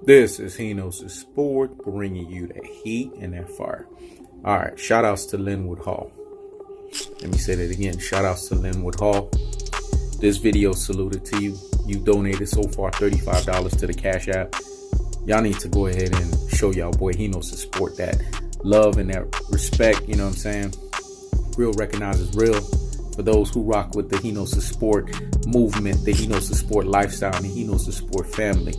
This is Hinos Sport, bringing you that heat and that fire. All right, shout outs to Linwood Hall. Let me say that again. Shout outs to Linwood Hall. This video saluted to you. You donated so far $35 to the Cash App. Y'all need to go ahead and show y'all boy Hinos Sport that love and that respect. You know what I'm saying? Real recognizes real. For those who rock with the Hinos Sport movement, the Hinos Sport lifestyle, and the Hinos Sport family.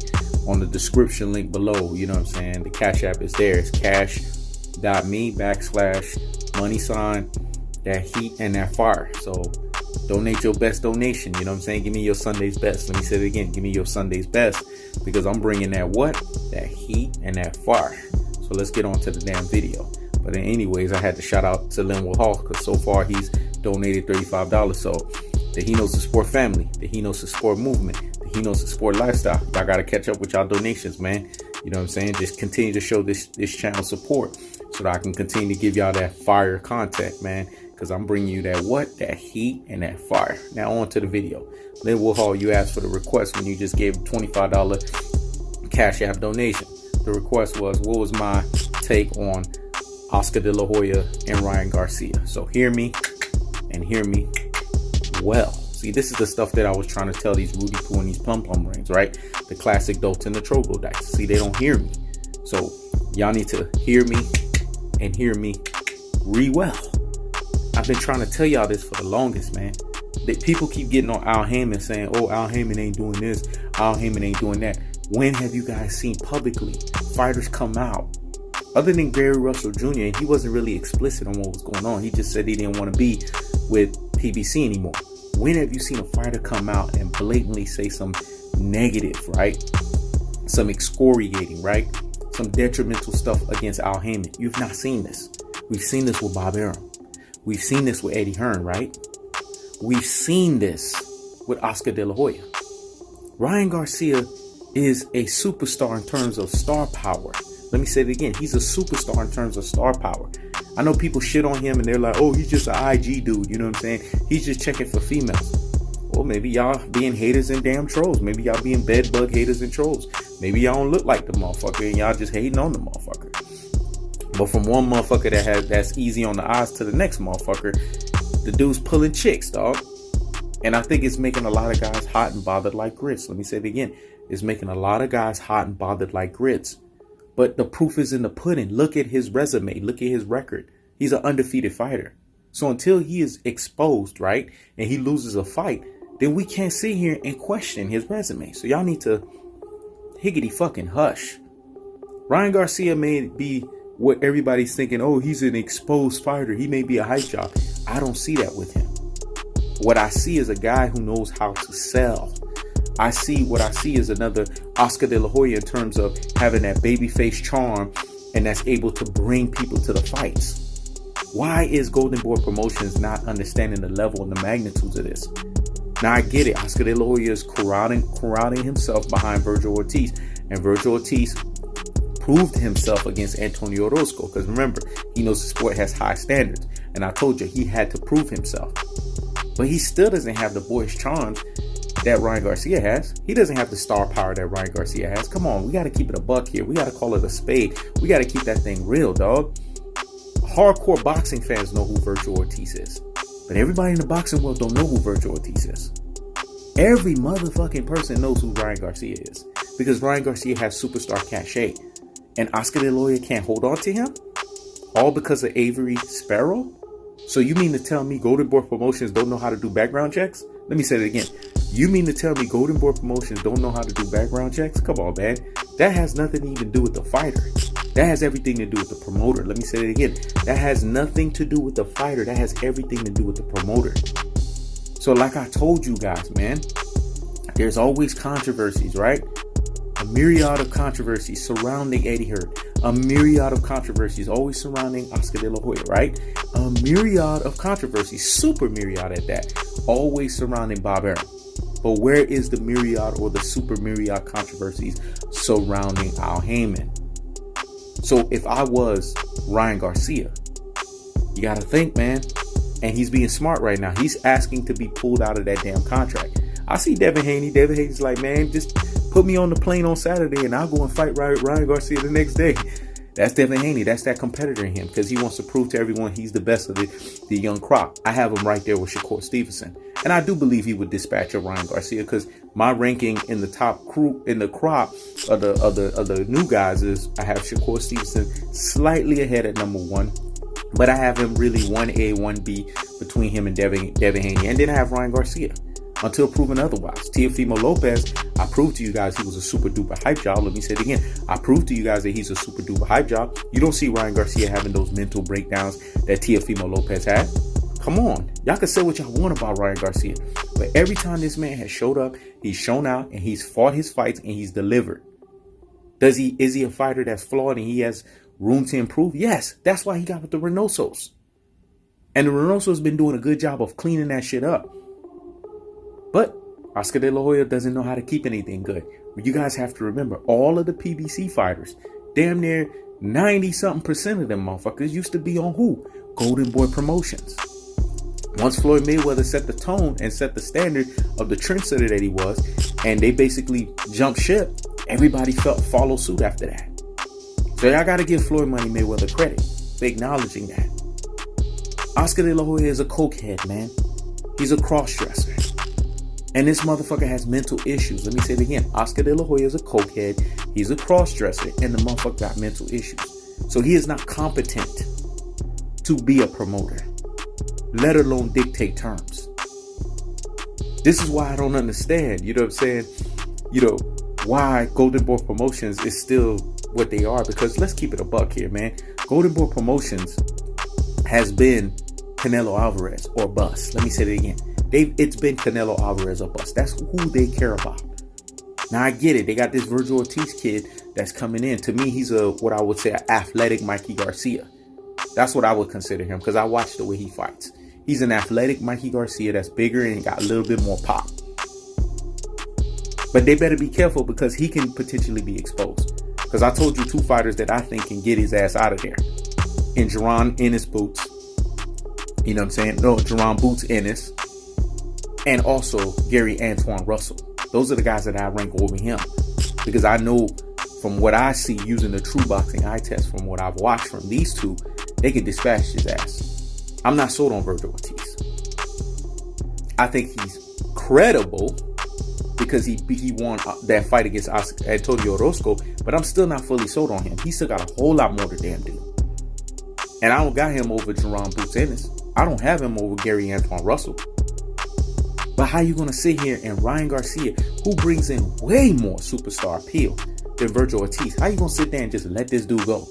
On the description link below, you know what I'm saying? The Cash App is there. It's cash.me/money that heat and that fire. So donate your best donation. You know what I'm saying? Give me your Sunday's best. Let me say it again. Give me your Sunday's best, because I'm bringing that what? That heat and that fire. So let's get on to the damn video. But anyways, I had to shout out to Linwood Hall because so far he's donated $35. So the Hinos Sport family, the Hinos Sport movement, the Hinos Sport lifestyle, y'all got to catch up with y'all donations, man. You know what I'm saying? Just continue to show this channel support so that I can continue to give y'all that fire content, man, because I'm bringing you that what? That heat and that fire. Now on to the video. Linwood Hall, you asked for the request when you just gave a $25 Cash App donation. The request was, what was my take on Oscar De La Hoya and Ryan Garcia? So hear me and hear me well. See, this is the stuff that I was trying to tell these Rudy Poo and these Plum Plum rings, right? The classic Dolts and the troglodytes. See, they don't hear me. So y'all need to hear me and hear me well. I've been trying to tell y'all this for the longest, man. That people keep getting on Al Heyman saying, oh, Al Heyman ain't doing this, Al Heyman ain't doing that. When have you guys seen publicly fighters come out? Other than Gary Russell Jr., he wasn't really explicit on what was going on. He just said he didn't want to be with PBC anymore. When have you seen a fighter come out and blatantly say some negative, right? Some excoriating, right? Some detrimental stuff against Al Heyman? You've not seen this. We've seen this with Bob Arum. We've seen this with Eddie Hearn, right? We've seen this with Oscar De La Hoya. Ryan Garcia is a superstar in terms of star power. Let me say it again. He's a superstar in terms of star power. I know people shit on him and they're like, oh, he's just an IG dude. You know what I'm saying? He's just checking for females. Well, maybe y'all being haters and damn trolls. Maybe y'all being bed bug haters and trolls. Maybe y'all don't look like the motherfucker and y'all just hating on the motherfucker. But from one motherfucker that's easy on the eyes to the next motherfucker, the dude's pulling chicks, dog. And I think it's making a lot of guys hot and bothered like grits. Let me say it again. It's making a lot of guys hot and bothered like grits. But the proof is in the pudding. Look at his resume. Look at his record. He's an undefeated fighter. So until he is exposed, right, and he loses a fight, then we can't sit here and question his resume. So y'all need to higgity fucking hush. Ryan Garcia may be what everybody's thinking. Oh, he's an exposed fighter. He may be a hype job. I don't see that with him. What I see is a guy who knows how to sell. What I see is another Oscar De La Hoya in terms of having that babyface charm and that's able to bring people to the fights. Why is Golden Boy Promotions not understanding the level and the magnitudes of this? Now I get it. Oscar De La Hoya is corralling himself behind Virgil Ortiz, and Virgil Ortiz proved himself against Antonio Orozco, because remember, he knows the sport has high standards, and I told you he had to prove himself. But he still doesn't have the boyish charms that Ryan Garcia has. He doesn't have the star power that Ryan Garcia has. Come on, we got to keep it a buck here. We got to call it a spade. We got to keep that thing real, dog. Hardcore boxing fans know who Virgil Ortiz is, but everybody in the boxing world don't know who Virgil Ortiz is. Every motherfucking person knows who Ryan Garcia is, because Ryan Garcia has superstar cachet, and Oscar De La Hoya can't hold on to him, all because of Avery Sparrow. So you mean to tell me Golden Boy Promotions don't know how to do background checks? Let me say it again. You mean to tell me Golden Boy Promotions don't know how to do background checks? Come on, man. That has nothing to even do with the fighter. That has everything to do with the promoter. Let me say it again. That has nothing to do with the fighter. That has everything to do with the promoter. So like I told you guys, man, there's always controversies, right? A myriad of controversies surrounding Eddie Hearn. A myriad of controversies always surrounding Oscar De La Hoya, right? A myriad of controversies, super myriad at that, always surrounding Bob Arum. But where is the myriad or the super myriad controversies surrounding Al Heyman? So if I was Ryan Garcia, you got to think, man. And he's being smart right now. He's asking to be pulled out of that damn contract. I see Devin Haney. Devin Haney's like, man, just Put me on the plane on Saturday and I'll go and fight Ryan Garcia the next day. That's Devin Haney. That's that competitor in him because he wants to prove to everyone he's the best of the young crop. I have him right there with Shakur Stevenson. And I do believe he would dispatch a Ryan Garcia because my ranking in the top crew in the crop of the new guys is I have Shakur Stevenson slightly ahead at number 1. But I have him really 1A, 1B between him and Devin Haney. And then I have Ryan Garcia until proven otherwise. Teofimo Lopez, I proved to you guys he was a super duper hype job. Let me say it again. I proved to you guys that he's a super duper hype job. You don't see Ryan Garcia having those mental breakdowns that Teofimo Lopez had. Come on. Y'all can say what y'all want about Ryan Garcia. But every time this man has showed up, he's shown out and he's fought his fights and he's delivered. Is he a fighter that's flawed and he has room to improve? Yes. That's why he got with the Reynosos. And the Reynosos been doing a good job of cleaning that shit up. But Oscar De La Hoya doesn't know how to keep anything good. You guys have to remember, all of the PBC fighters, damn near 90-something% of them motherfuckers used to be on who? Golden Boy Promotions. Once Floyd Mayweather set the tone and set the standard of the trendsetter that he was, and they basically jumped ship, everybody followed suit after that. So y'all got to give Floyd Money Mayweather credit for acknowledging that. Oscar De La Hoya is a cokehead, man. He's a cross-dresser. And this motherfucker has mental issues. Let me say it again. Oscar De La Hoya is a cokehead. He's a cross-dresser. And the motherfucker got mental issues. So he is not competent to be a promoter, let alone dictate terms. This is why I don't understand, you know what I'm saying? You know, why Golden Boy Promotions is still what they are. Because let's keep it a buck here, man. Golden Boy Promotions has been Canelo Alvarez or bust. Let me say it again. It's been Canelo Alvarez or bust. That's who they care about. Now I get it. They got this Virgil Ortiz kid that's coming in. To me, he's what I would say an athletic Mikey Garcia. That's what I would consider him because I watch the way he fights. He's an athletic Mikey Garcia that's bigger and got a little bit more pop. But they better be careful because he can potentially be exposed. Because I told you 2 fighters that I think can get his ass out of there. In Jerron Ennis Boots. You know what I'm saying? No, Jerron Boots Ennis. And also Gary Antoine Russell. Those are the guys that I rank over him. Because I know from what I see using the true boxing eye test, from what I've watched from these 2, they can dispatch his ass. I'm not sold on Virgil Ortiz. I think he's credible because he won that fight against Antonio Orozco, but I'm still not fully sold on him. He still got a whole lot more to damn do. And I don't got him over Jerron Boots Ennis. I don't have him over Gary Antoine Russell. But how you going to sit here and Ryan Garcia, who brings in way more superstar appeal than Virgil Ortiz, how you going to sit there and just let this dude go?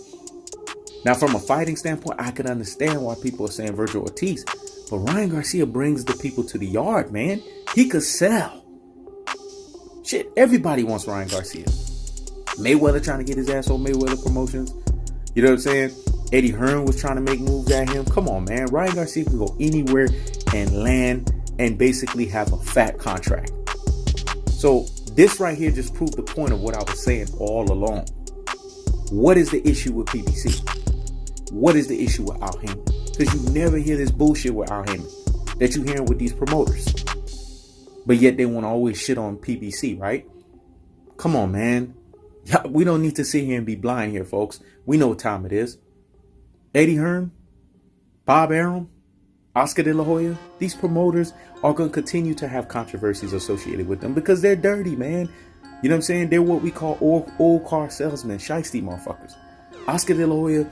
Now, from a fighting standpoint, I can understand why people are saying Virgil Ortiz. But Ryan Garcia brings the people to the yard, man. He could sell. Shit, everybody wants Ryan Garcia. Mayweather trying to get his ass on Mayweather Promotions. You know what I'm saying? Eddie Hearn was trying to make moves at him. Come on, man. Ryan Garcia can go anywhere and land and basically have a fat contract. So this right here just proved the point of what I was saying all along. What is the issue with PBC? What is the issue with Al Heyman? Because you never hear this bullshit with Al Heyman that you hearing with these promoters. But yet they want to always shit on PBC, right? Come on, man. We don't need to sit here and be blind here, folks. We know what time it is. Eddie Hearn, Bob Arum, Oscar De La Hoya, these promoters are going to continue to have controversies associated with them because they're dirty, man. You know what I'm saying? They're what we call old car salesmen, shiesty motherfuckers. Oscar De La Hoya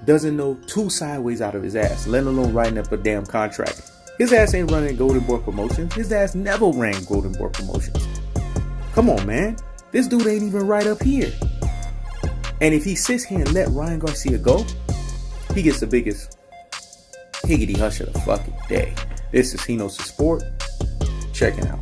doesn't know 2 sideways out of his ass, let alone writing up a damn contract. His ass ain't running Golden Boy Promotions. His ass never ran Golden Boy Promotions. Come on, man. This dude ain't even right up here. And if he sits here and let Ryan Garcia go, he gets the biggest higgity hush of the fucking day. This is He Knows the Sport. Checking out.